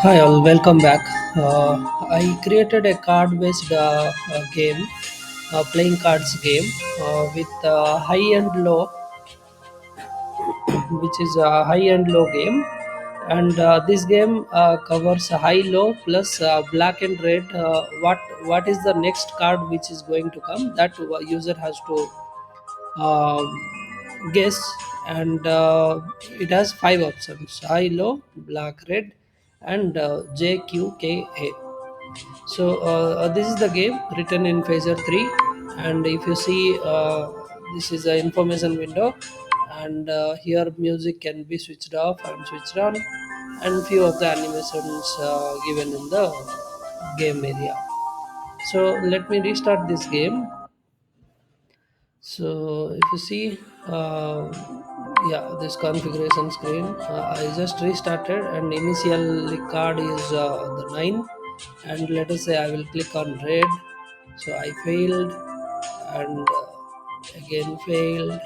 Hi all, welcome back. I created a card-based game, playing cards game with high and low, which is a high and low game. And this game covers high, low plus black and red. What is the next card which is going to come? That user has to guess, and it has five options: high, low, black, red, and JQKA. So this is the game written in Phaser 3, and if you see, this is an information window, and here music can be switched off and switched on, and few of the animations given in the game area. So let me restart this game. So if you see, yeah, this configuration screen, I just restarted, and initial card is the 9, and let us say I will click on red. So I failed, and again failed.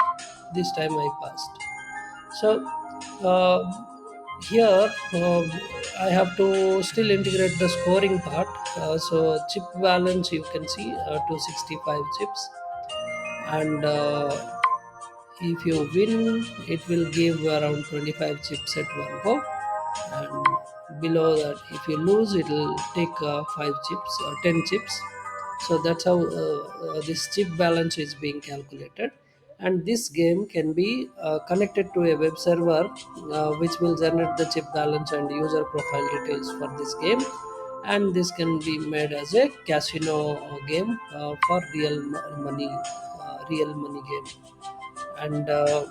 This time I passed. So uh, here I have to still integrate the scoring part. So chip balance, you can see 265 chips, and if you win, it will give around 25 chips at one go, and below that, if you lose, it will take 5 chips or 10 chips. So that's how this chip balance is being calculated. And this game can be connected to a web server, which will generate the chip balance and user profile details for this game. And this can be made as a casino game for money, real money game. And the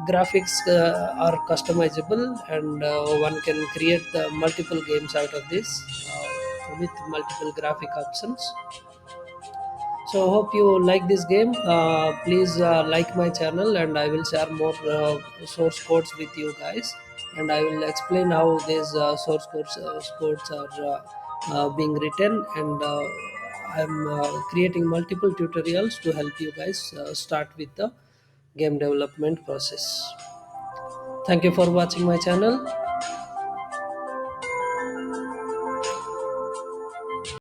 graphics are customizable, and one can create the multiple games out of this with multiple graphic options. So hope you like this game. Please like my channel, and I will share more source codes with you guys, and I will explain how these codes are being written. And I'm creating multiple tutorials to help you guys start with the game development process. Thank you for watching my channel.